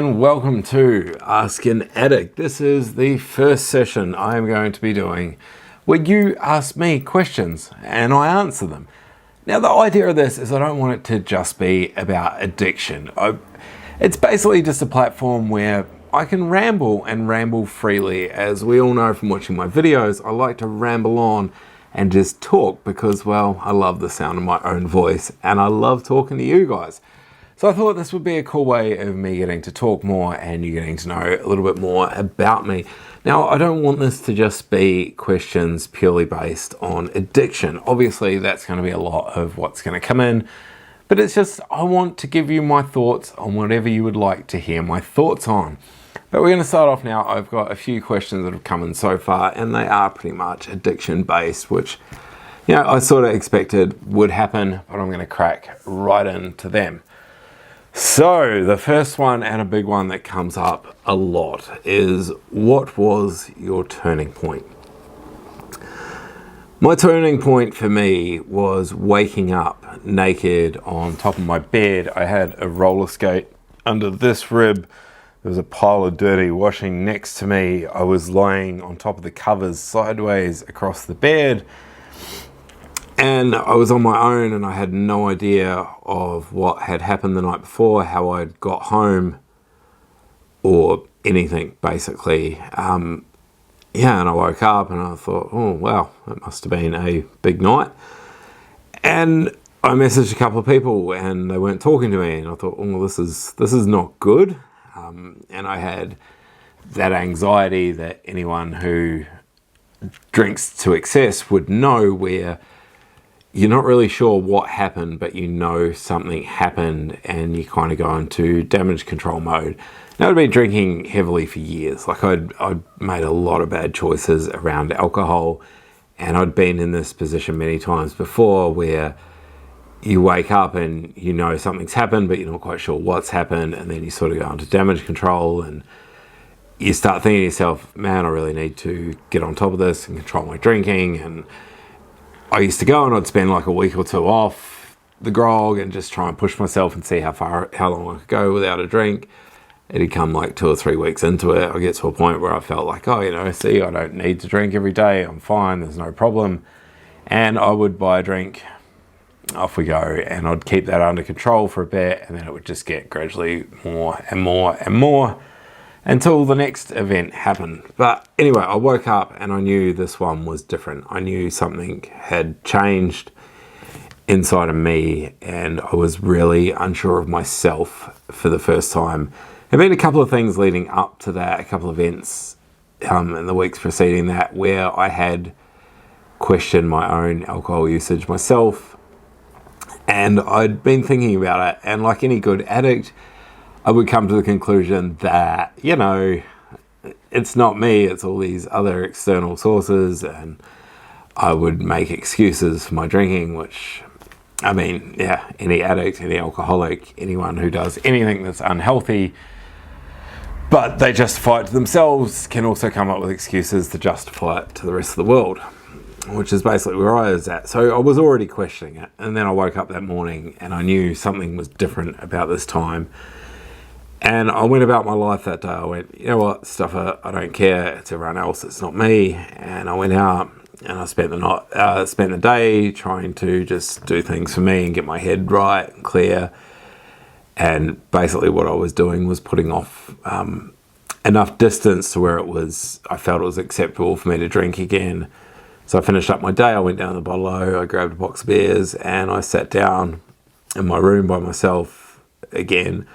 and welcome to Ask an Addict. This is the first session I am going to be doing where you ask me questions and I answer them. Now the idea of this is I don't want it to just be about addiction. It's basically just a platform where I can ramble and ramble freely. As we all know from watching my videos, I like to ramble on and just talk because, well, I love the sound of my own voice and I love talking to you guys. So I thought this would be a cool way of me getting to talk more and you getting to know a little bit more about me. Now, I don't want this to just be questions purely based on addiction. Obviously, that's going to be a lot of what's going to come in, but it's just, I want to give you my thoughts on whatever you would like to hear my thoughts on. But we're going to start off now. I've got a few questions that have come in so far, and they are pretty much addiction based, which, you know, I sort of expected would happen, but I'm going to crack right into them. So the first one, and a big one that comes up a lot, is what was your turning point? My turning point for me was waking up naked on top of my bed. I had a roller skate under this rib. There was a pile of dirty washing next to me. I was lying on top of the covers sideways across the bed. And I was on my own and I had no idea of what had happened the night before, how I'd got home, or anything, basically. And I woke up and I thought, oh, wow, it must have been a big night. And I messaged a couple of people and they weren't talking to me. And I thought, oh, this is not good. And I had that anxiety that anyone who drinks to excess would know, where you're not really sure what happened, but you know something happened and you kind of go into damage control mode. Now, I'd been drinking heavily for years. Like I'd made a lot of bad choices around alcohol, and I'd been in this position many times before where you wake up and you know something's happened, but you're not quite sure what's happened, and then you sort of go into damage control and you start thinking to yourself, man, I really need to get on top of this and control my drinking. And I used to go and I'd spend like a week or two off the grog and just try and push myself and see how long I could go without a drink. It'd come like 2 or 3 weeks into it. I get to a point where I felt like, oh, see, I don't need to drink every day. I'm fine. There's no problem. And I would buy a drink, off we go, and I'd keep that under control for a bit, and then it would just get gradually more and more and more until the next event happened. But anyway, I woke up and I knew this one was different. I knew something had changed inside of me and I was really unsure of myself for the first time. There have been a couple of things leading up to that, a couple of events in the weeks preceding that, where I had questioned my own alcohol usage myself, and I'd been thinking about it, and like any good addict, I would come to the conclusion that, it's not me, it's all these other external sources, and I would make excuses for my drinking, which, any addict, any alcoholic, anyone who does anything that's unhealthy, but they justify it to themselves, can also come up with excuses to justify it to the rest of the world, which is basically where I was at. So I was already questioning it, and then I woke up that morning and I knew something was different about this time. And I went about my life that day. I went, you know what, Stuffer, I don't care. It's everyone else. It's not me. And I went out and I spent the day trying to just do things for me and get my head right and clear. And basically what I was doing was putting off enough distance to where I felt it was acceptable for me to drink again. So I finished up my day. I went down to the Bottle-O, I grabbed a box of beers, and I sat down in my room by myself again.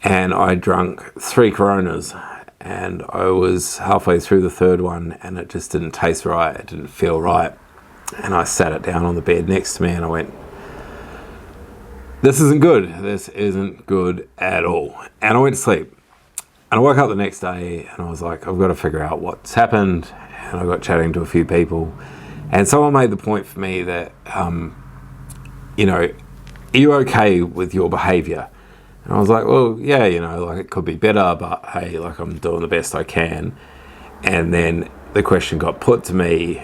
And I drank 3 Coronas, and I was halfway through the third one and it just didn't taste right. It didn't feel right. And I sat it down on the bed next to me and I went, this isn't good. This isn't good at all. And I went to sleep. And I woke up the next day and I was like, I've got to figure out what's happened. And I got chatting to a few people. And someone made the point for me that, are you okay with your behavior? And I was like, well, yeah, it could be better, but hey, I'm doing the best I can. And then the question got put to me,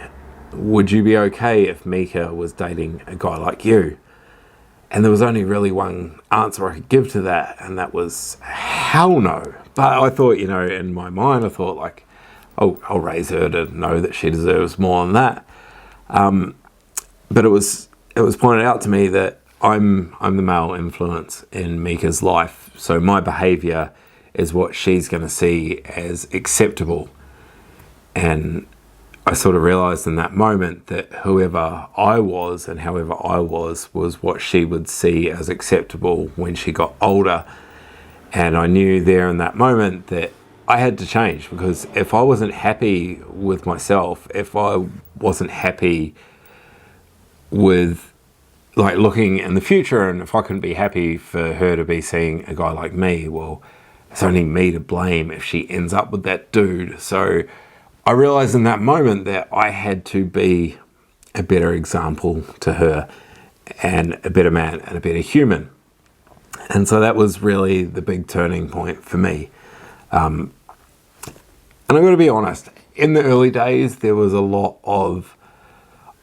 would you be okay if Mika was dating a guy like you? And there was only really one answer I could give to that, and that was, hell no. But I thought, in my mind, I thought like, oh, I'll raise her to know that she deserves more than that. But it was pointed out to me that I'm the male influence in Mika's life, so my behaviour is what she's going to see as acceptable. And I sort of realised in that moment that whoever I was and however I was what she would see as acceptable when she got older. And I knew there in that moment that I had to change, because if I wasn't happy with myself, if I wasn't happy with like looking in the future, and if I couldn't be happy for her to be seeing a guy like me, well, it's only me to blame if she ends up with that dude. So I realized in that moment that I had to be a better example to her, and a better man and a better human. And so that was really the big turning point for me. And I've got to be honest, in the early days, there was a lot of,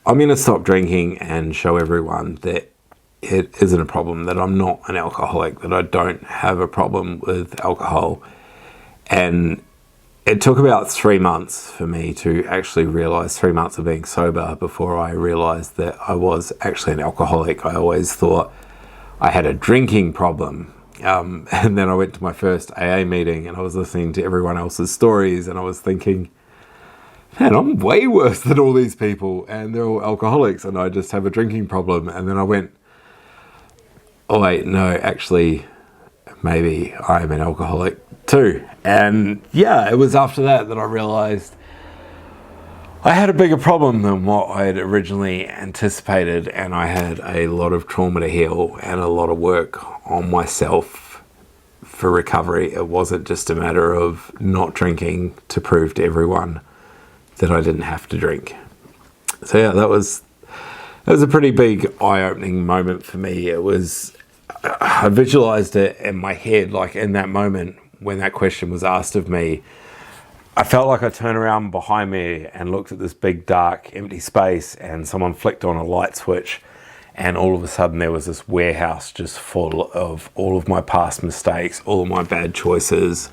I'm going to stop drinking and show everyone that it isn't a problem, that I'm not an alcoholic, that I don't have a problem with alcohol. And it took about 3 months for me to actually realize, 3 months of being sober, before I realized that I was actually an alcoholic. I always thought I had a drinking problem. And then I went to my first AA meeting and I was listening to everyone else's stories, and I was thinking, man, I'm way worse than all these people, and they're all alcoholics, and I just have a drinking problem. And then I went, oh wait, no, actually, maybe I'm an alcoholic too. And yeah, it was after that I realized I had a bigger problem than what I had originally anticipated, and I had a lot of trauma to heal and a lot of work on myself for recovery. It wasn't just a matter of not drinking to prove to everyone that I didn't have to drink. So yeah, that was a pretty big eye-opening moment for me. I visualized it in my head, like in that moment when that question was asked of me. I felt like I turned around behind me and looked at this big, dark, empty space, and someone flicked on a light switch, and all of a sudden there was this warehouse just full of all of my past mistakes, all of my bad choices,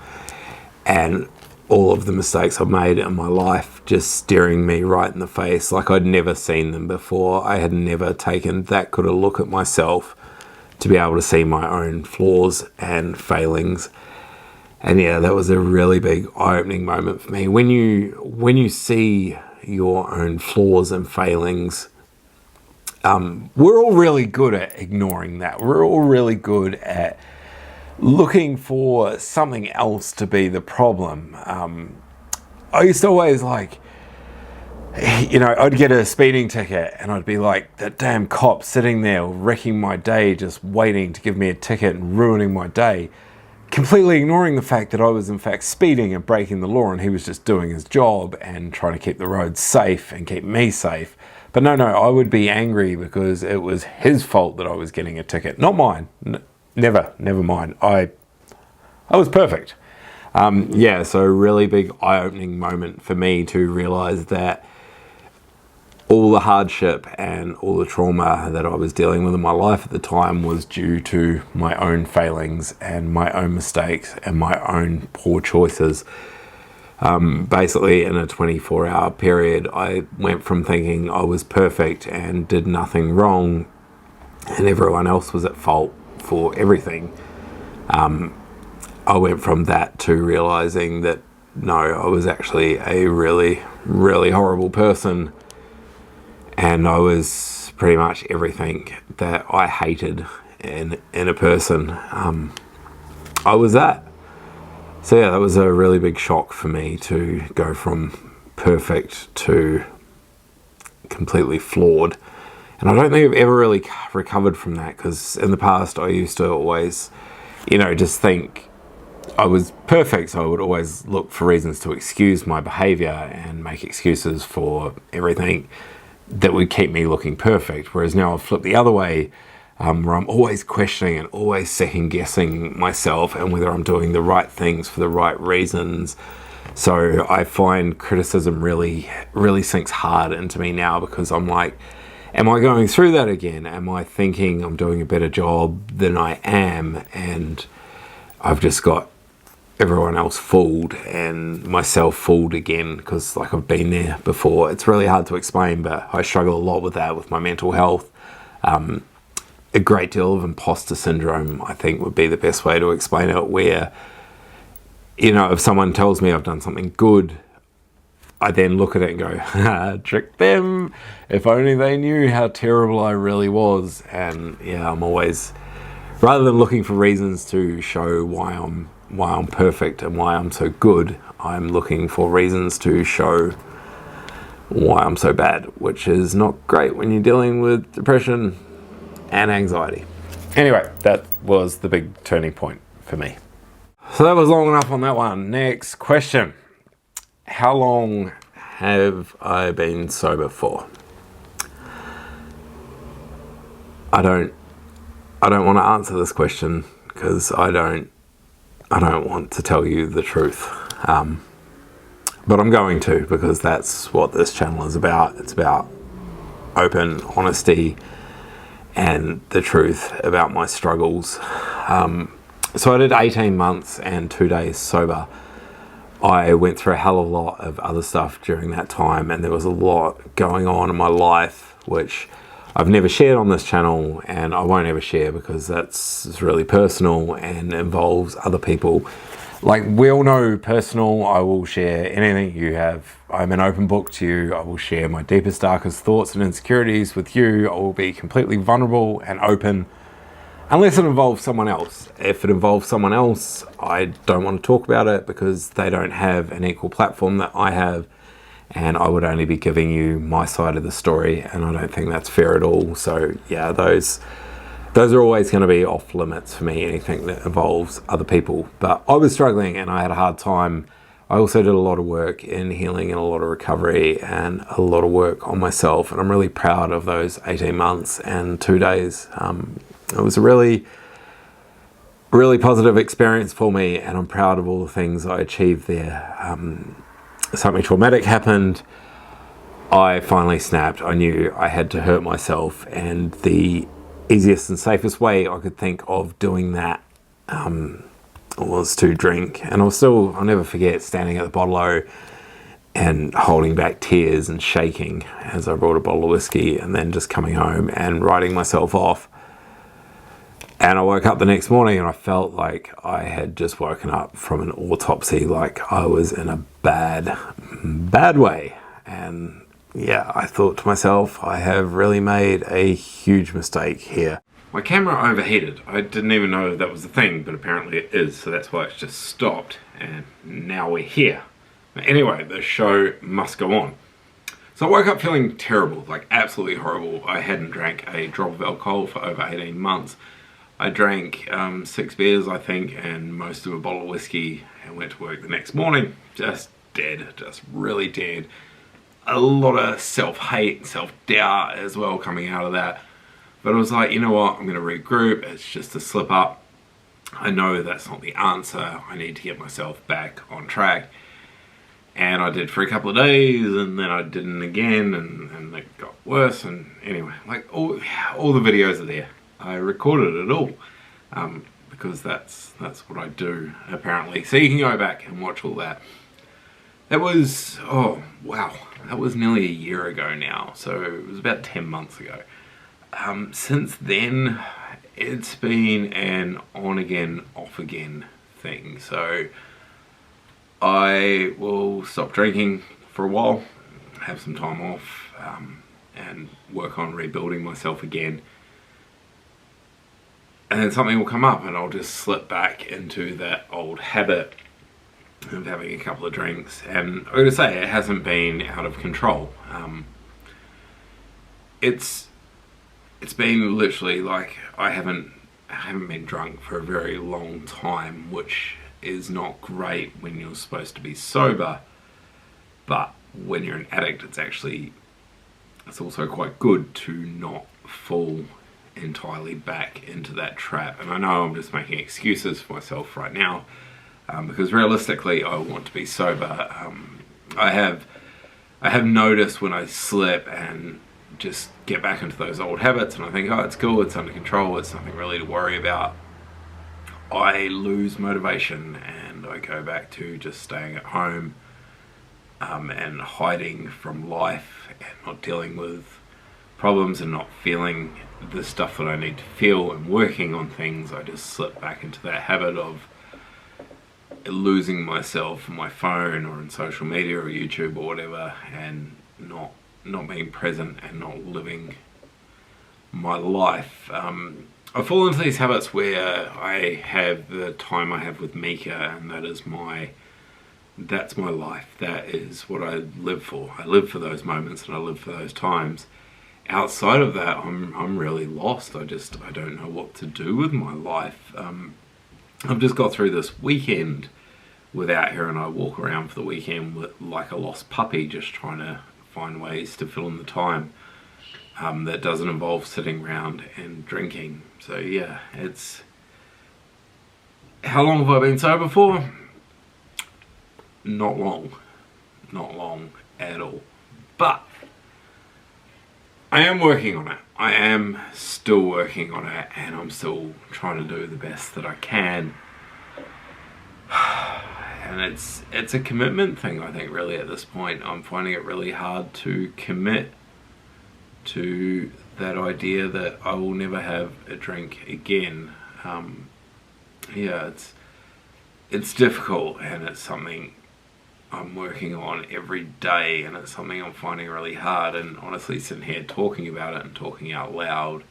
and all of the mistakes I've made in my life just staring me right in the face, like I'd never seen them before. I had never taken that good a look at myself to be able to see my own flaws and failings. And yeah, that was a really big eye-opening moment for me. When you see your own flaws and failings, we're all really good at ignoring that. We're all really good at looking for something else to be the problem. I used to always I'd get a speeding ticket and I'd be like, that damn cop sitting there wrecking my day, just waiting to give me a ticket and ruining my day, completely ignoring the fact that I was in fact speeding and breaking the law, and he was just doing his job and trying to keep the roads safe and keep me safe. But no, I would be angry because it was his fault that I was getting a ticket, not mine. Never mind. I was perfect. So a really big eye-opening moment for me to realize that all the hardship and all the trauma that I was dealing with in my life at the time was due to my own failings and my own mistakes and my own poor choices. Basically, in a 24-hour period, I went from thinking I was perfect and did nothing wrong and everyone else was at fault for everything. I went from that to realizing that no, I was actually a really, really horrible person, and I was pretty much everything that I hated in a person. I was that. So yeah, that was a really big shock for me to go from perfect to completely flawed. And I don't think I've ever really recovered from that, because in the past I used to always, just think I was perfect, so I would always look for reasons to excuse my behavior and make excuses for everything that would keep me looking perfect. Whereas now I've flipped the other way, where I'm always questioning and always second guessing myself and whether I'm doing the right things for the right reasons. So I find criticism really, really sinks hard into me now, because I'm like, am I going through that again? Am I thinking I'm doing a better job than I am? And I've just got everyone else fooled and myself fooled again, because like I've been there before. It's really hard to explain, but I struggle a lot with that, with my mental health. A great deal of imposter syndrome, I think, would be the best way to explain it, where, you know, if someone tells me I've done something good, I then look at it and go, ha, trick them. If only they knew how terrible I really was. And yeah, I'm always, rather than looking for reasons to show why I'm perfect and why I'm so good, I'm looking for reasons to show why I'm so bad, which is not great when you're dealing with depression and anxiety. Anyway, that was the big turning point for me. So that was long enough on that one. Next question. How long have I been sober for? I don't want to answer this question because I don't want to tell you the truth. But I'm going to, because that's what this channel is about. It's about open honesty and the truth about my struggles. So I did 18 months and 2 days sober. I went through a hell of a lot of other stuff during that time, and there was a lot going on in my life which I've never shared on this channel, and I won't ever share because that's really personal and involves other people. Like we all know, personal, I will share anything you have. I'm an open book to you. I will share my deepest, darkest thoughts and insecurities with you. I will be completely vulnerable and open, unless it involves someone else. If it involves someone else, I don't want to talk about it because they don't have an equal platform that I have, and I would only be giving you my side of the story, and I don't think that's fair at all. So yeah, those are always going to be off limits for me, anything that involves other people. But I was struggling and I had a hard time. I also did a lot of work in healing and a lot of recovery and a lot of work on myself, and I'm really proud of those 18 months and 2 days. It was a really, really positive experience for me, and I'm proud of all the things I achieved there. Something traumatic happened. I finally snapped. I knew I had to hurt myself, and the easiest and safest way I could think of doing that was to drink. And I'll never forget standing at the bottle-o and holding back tears and shaking as I brought a bottle of whiskey, and then just coming home and writing myself off. And I woke up the next morning and I felt like I had just woken up from an autopsy, like I was in a bad way. And yeah, I thought to myself, I have really made a huge mistake here. My camera overheated. I didn't even know that was a thing, but apparently it is, so that's why it's just stopped, and now we're here. Anyway, the show must go on. So I woke up feeling terrible, like absolutely horrible. I hadn't drank a drop of alcohol for over 18 months. I drank 6 beers, I think, and most of a bottle of whiskey, and went to work the next morning, just dead, just really dead. A lot of self-hate, self-doubt as well coming out of that. But I was like, you know what, I'm going to regroup. It's just a slip up. I know that's not the answer. I need to get myself back on track. And I did for a couple of days, and then I didn't again, and it got worse. And anyway, like all the videos are there. I recorded it all because that's what I do apparently. So you can go back and watch all that. That was, oh wow, that was nearly a year ago now. So it was about 10 months ago. Since then, it's been an on again, off again thing. So I will stop drinking for a while, have some time off, and work on rebuilding myself again. And then something will come up and I'll just slip back into that old habit of having a couple of drinks. And I'm going to say, it hasn't been out of control. It's been literally like I haven't been drunk for a very long time, which is not great when you're supposed to be sober. But when you're an addict, it's also quite good to not fall entirely back into that trap. And I know I'm just making excuses for myself right now, because realistically I want to be sober. I have noticed when I slip and just get back into those old habits and I think, oh, it's cool, it's under control, it's nothing really to worry about, I lose motivation and I go back to just staying at home and hiding from life and not dealing with problems and not feeling the stuff that I need to feel and working on things, I just slip back into that habit of losing myself on my phone or in social media or YouTube or whatever, and not being present and not living my life. I fall into these habits where I have the time I have with Mika, and that's my life. That is what I live for. I live for those moments and I live for those times. Outside of that, I'm really lost. I don't know what to do with my life. I've just got through this weekend without her, and I walk around for the weekend like a lost puppy, just trying to find ways to fill in the time that doesn't involve sitting around and drinking. So yeah, how long have I been sober for? Not long at all, but I am working on it. I am still working on it, and I'm still trying to do the best that I can. And it's a commitment thing, I think, really, at this point. I'm finding it really hard to commit to that idea that I will never have a drink again. Yeah, it's difficult, and it's something I'm working on every day, and it's something I'm finding really hard. And honestly, sitting here talking about it and talking out loud,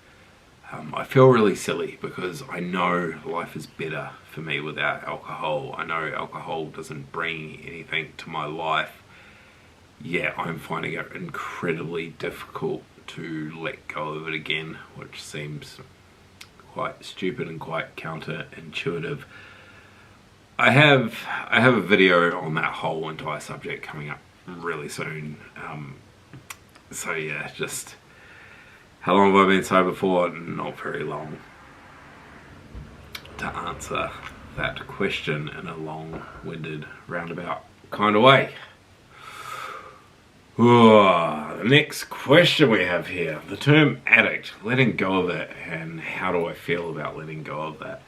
I feel really silly, because I know life is better for me without alcohol. I know alcohol doesn't bring anything to my life, yet I'm finding it incredibly difficult to let go of it again, which seems quite stupid and quite counterintuitive. I have a video on that whole entire subject coming up really soon. So yeah, just how long have I been sober for? Not very long. To answer that question in a long-winded, roundabout kind of way. The next question we have here, the term addict, letting go of it, and how do I feel about letting go of that?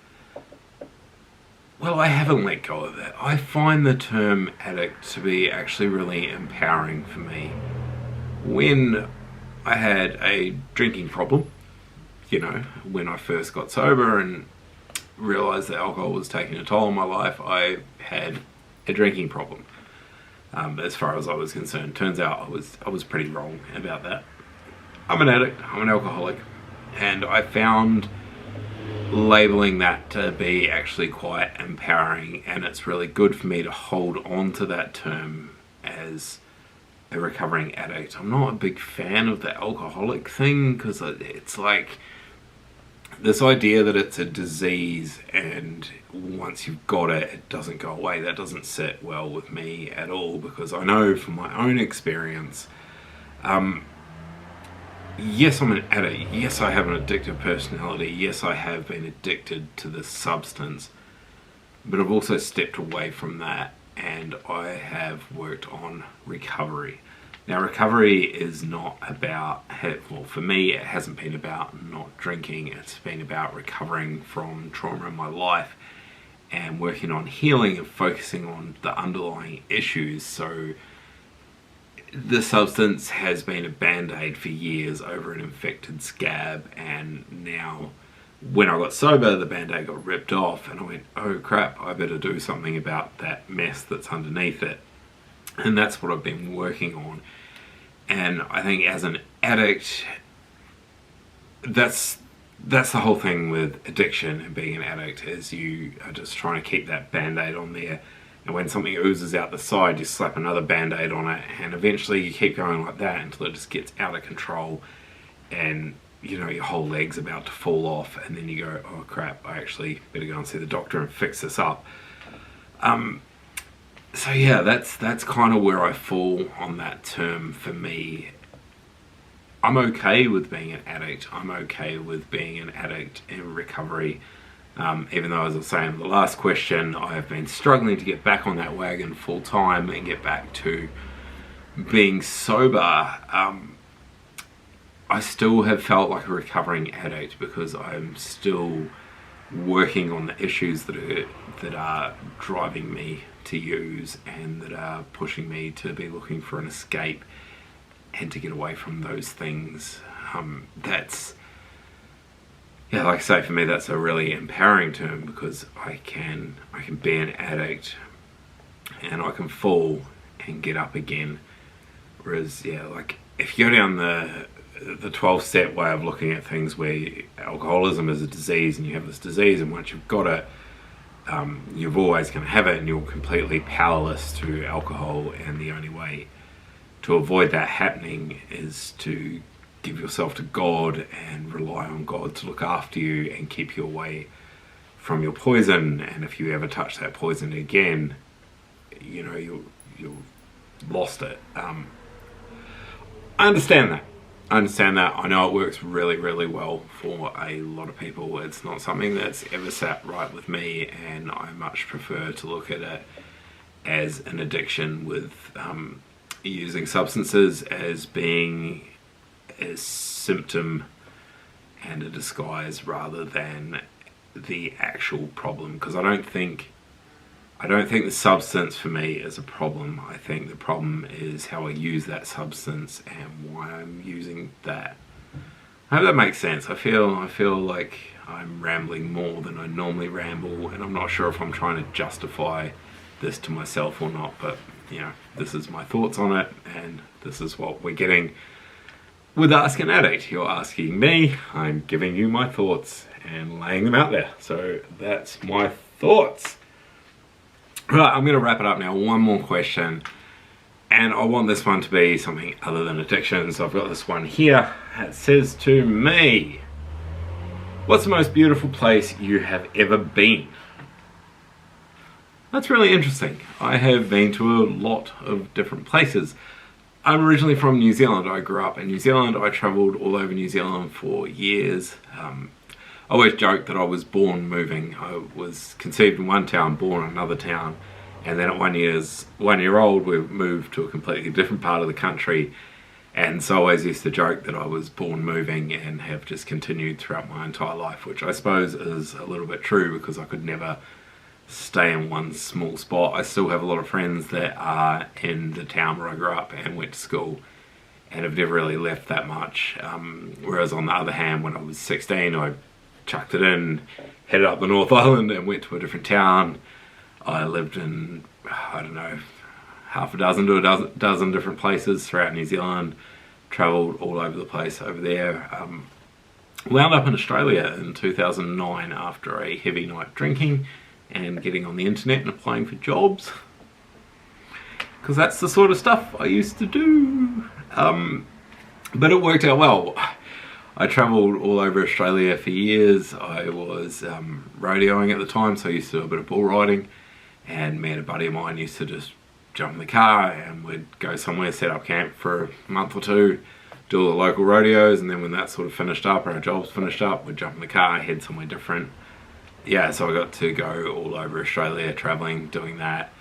Well, I haven't let go of it. I find the term addict to be actually really empowering for me. When I had a drinking problem, when I first got sober and realized that alcohol was taking a toll on my life, I had a drinking problem. As far as I was concerned, turns out I was pretty wrong about that. I'm an addict, I'm an alcoholic, and I found labeling that to be actually quite empowering, and it's really good for me to hold on to that term as a recovering addict. I'm not a big fan of the alcoholic thing, because it's like this idea that it's a disease, and once you've got it, it doesn't go away. That doesn't sit well with me at all, because I know from my own experience, yes, I'm an addict. Yes, I have an addictive personality. Yes, I have been addicted to this substance, but I've also stepped away from that, and I have worked on recovery. Now, recovery is not about, well, for me, it hasn't been about not drinking. It's been about recovering from trauma in my life and working on healing and focusing on the underlying issues. So the substance has been a band-aid for years over an infected scab, and now when I got sober, the band-aid got ripped off, and I went, oh crap, I better do something about that mess that's underneath it. And that's what I've been working on. And I think as an addict, that's the whole thing with addiction and being an addict, is you are just trying to keep that band-aid on there, and when something oozes out the side, you slap another band-aid on it, and eventually you keep going like that until it just gets out of control, and your whole leg's about to fall off, and then you go, oh crap, I actually better go and see the doctor and fix this up. So yeah, that's kind of where I fall on that term for me. I'm okay with being an addict. I'm okay with being an addict in recovery. Even though, as I was saying in the last question, I have been struggling to get back on that wagon full time and get back to being sober. I still have felt like a recovering addict, because I'm still working on the issues that are driving me to use and that are pushing me to be looking for an escape and to get away from those things. That's, yeah, like I say, for me that's a really empowering term, because I can be an addict and I can fall and get up again. Whereas, yeah, like if you go down the 12-step way of looking at things, where alcoholism is a disease and you have this disease, and once you've got it, you're always going to have it and you're completely powerless to alcohol, and the only way to avoid that happening is to give yourself to God and rely on God to look after you and keep you away from your poison. And if you ever touch that poison again, you know, you'll lost it. I understand that. I know it works really, really well for a lot of people. It's not something that's ever sat right with me, and I much prefer to look at it as an addiction, with using substances as being a symptom and a disguise rather than the actual problem. Because I don't think the substance for me is a problem. I think the problem is how I use that substance and why I'm using that. I hope that makes sense. I feel like I'm rambling more than I normally ramble, and I'm not sure if I'm trying to justify this to myself or not, but you know, this is my thoughts on it, and this is what we're getting with Ask an Addict. You're asking me, I'm giving you my thoughts and laying them out there. So that's my thoughts. Right, I'm going to wrap it up now. One more question, and I want this one to be something other than addiction. So I've got this one here. It says to me, what's the most beautiful place you have ever been? That's really interesting. I have been to a lot of different places. I'm originally from New Zealand. I grew up in New Zealand. I travelled all over New Zealand for years. I always joke that I was born moving. I was conceived in one town, born in another town, and then at 1 year old we moved to a completely different part of the country. And so I always used to joke that I was born moving and have just continued throughout my entire life, which I suppose is a little bit true, because I could never stay in one small spot. I still have a lot of friends that are in the town where I grew up and went to school and have never really left that much. Whereas on the other hand, when I was 16, I chucked it in, headed up the North Island and went to a different town. I lived in, I don't know, half a dozen to a dozen different places throughout New Zealand, travelled all over the place over there. Wound up in Australia in 2009 after a heavy night drinking and getting on the internet and applying for jobs, because that's the sort of stuff I used to do. But it worked out well. I travelled all over Australia for years. I was rodeoing at the time, so I used to do a bit of bull riding, and me and a buddy of mine used to just jump in the car and we'd go somewhere, set up camp for a month or two, do all the local rodeos, and then when that sort of finished up, or our jobs finished up, we'd jump in the car, head somewhere different. Yeah, so I got to go all over Australia travelling, doing that.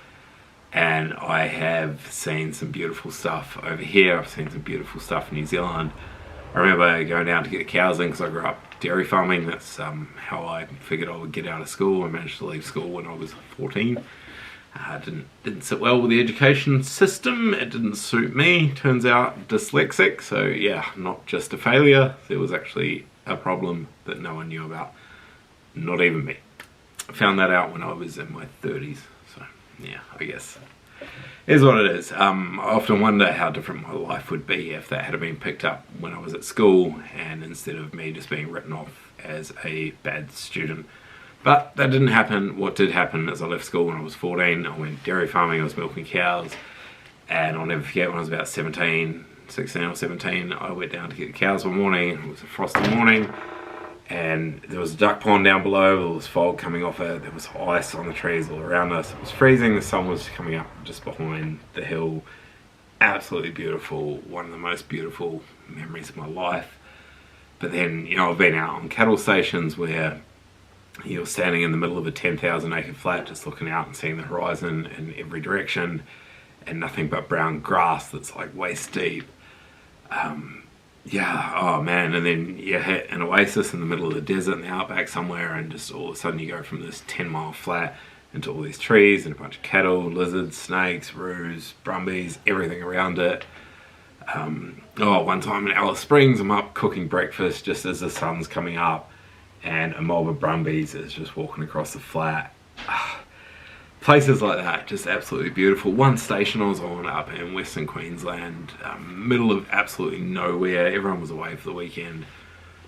And I have seen some beautiful stuff over here. I've seen some beautiful stuff in New Zealand. I remember going down to get cows in, because I grew up dairy farming. That's how I figured I would get out of school. I managed to leave school when I was 14. Didn't sit well with the education system. It didn't suit me. Turns out dyslexic, so yeah, not just a failure. There was actually a problem that no one knew about. Not even me. I found that out when I was in my 30s. So yeah, I guess it is what it is. I often wonder how different my life would be if that had been picked up when I was at school, and instead of me just being written off as a bad student. But that didn't happen. What did happen is I left school when I was 14. I went dairy farming. I was milking cows, and I'll never forget when I was about 16 or 17, I went down to get the cows one morning. It was a frosty morning, and there was a duck pond down below. There was fog coming off it. There was ice on the trees all around us. It was freezing. The sun was coming up just behind the hill. Absolutely beautiful. One of the most beautiful memories of my life. But then, you know, I've been out on cattle stations where you're standing in the middle of a 10,000 acre flat, just looking out and seeing the horizon in every direction, and nothing but brown grass that's like waist deep. yeah, oh man, and then you hit an oasis in the middle of the desert in the outback somewhere, and just all of a sudden you go from this 10-mile flat into all these trees and a bunch of cattle, lizards, snakes, roos, brumbies, everything around it. One time in Alice Springs, I'm up cooking breakfast just as the sun's coming up, and a mob of brumbies is just walking across the flat. Places like that, just absolutely beautiful. One station I was on up in Western Queensland, middle of absolutely nowhere. Everyone was away for the weekend.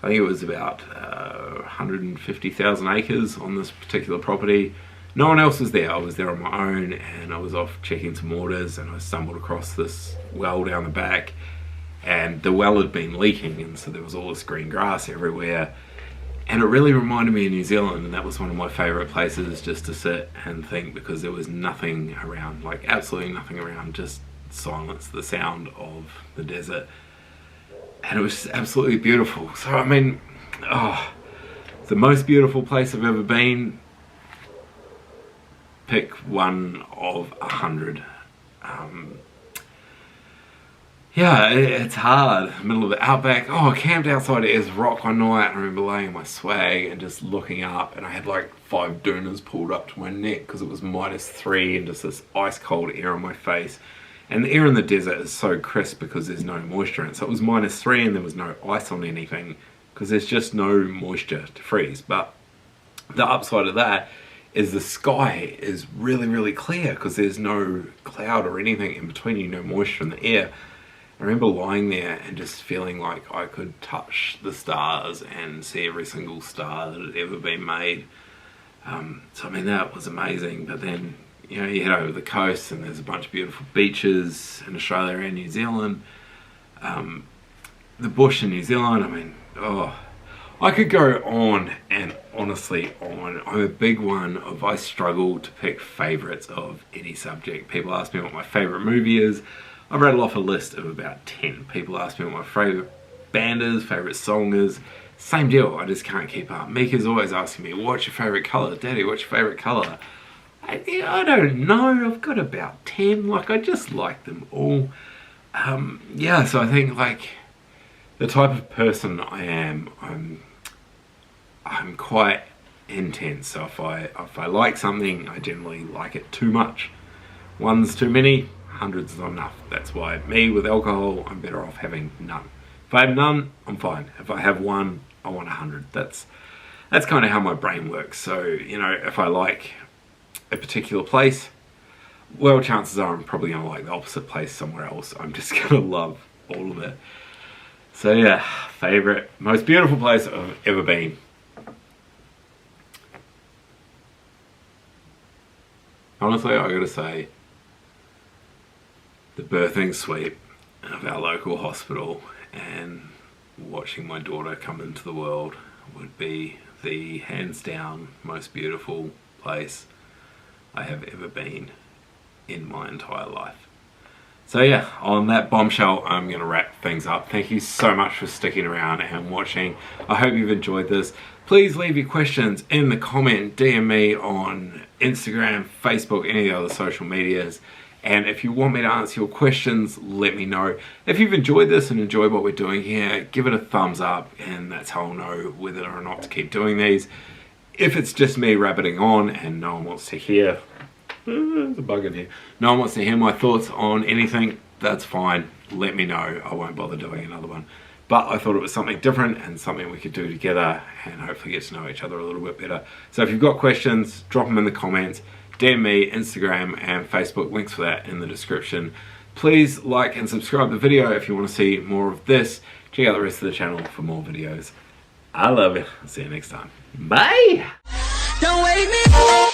I think it was about 150,000 acres on this particular property. No one else was there. I was there on my own, and I was off checking some orders, and I stumbled across this well down the back, and the well had been leaking, and so there was all this green grass everywhere. And it really reminded me of New Zealand, and that was one of my favourite places just to sit and think, because there was nothing around, like absolutely nothing around, just silence, the sound of the desert. And it was just absolutely beautiful. So I mean, the most beautiful place I've ever been, pick one of 100. Yeah, it's hard. Middle of the outback. I camped outside Ayers Rock one night. I remember laying in my swag and just looking up, and I had like 5 doonas pulled up to my neck because it was -3 and just this ice cold air on my face. And the air in the desert is so crisp because there's no moisture in it. So it was -3 and there was no ice on anything because there's just no moisture to freeze. But the upside of that is the sky is really, really clear because there's no cloud or anything in between you, no moisture in the air. I remember lying there and just feeling like I could touch the stars and see every single star that had ever been made. So I mean, that was amazing. But then, you know, you head over the coast and there's a bunch of beautiful beaches in Australia and New Zealand. The bush in New Zealand, I mean, I could go on and honestly on. I'm a big one of, I struggle to pick favourites of any subject. People ask me what my favourite movie is. I rattle off a list of about 10. People ask me what my favourite band is, favourite song is. Same deal, I just can't keep up. Mika's always asking me, what's your favourite colour? Daddy, what's your favourite colour? I don't know, I've got about 10. Like, I just like them all. Yeah, so I think, like, the type of person I am, I'm quite intense. So if I like something, I generally like it too much. One's too many, 100's not enough. That's why me with alcohol, I'm better off having none. If I have none, I'm fine. If I have one, I want 100. That's kind of how my brain works. So, you know, if I like a particular place, well, chances are I'm probably going to like the opposite place somewhere else. I'm just going to love all of it. So yeah, favourite, most beautiful place I've ever been. Honestly, I gotta say, the birthing suite of our local hospital and watching my daughter come into the world would be the hands down most beautiful place I have ever been in my entire life. So yeah, on that bombshell, I'm going to wrap things up. Thank you so much for sticking around and watching. I hope you've enjoyed this. Please leave your questions in the comment, DM me on Instagram, Facebook, any of the other social medias. And if you want me to answer your questions, let me know. If you've enjoyed this and enjoyed what we're doing here, give it a thumbs up, and that's how I'll know whether or not to keep doing these. If it's just me rabbiting on and no one wants to hear, there's a bug in here. No one wants to hear my thoughts on anything, that's fine. Let me know. I won't bother doing another one. But I thought it was something different and something we could do together and hopefully get to know each other a little bit better. So if you've got questions, drop them in the comments. DM me, Instagram and Facebook, links for that in the description. Please like and subscribe to the video if you want to see more of this. Check out the rest of the channel for more videos. I love you. I'll see you next time. Bye! Don't wake me up.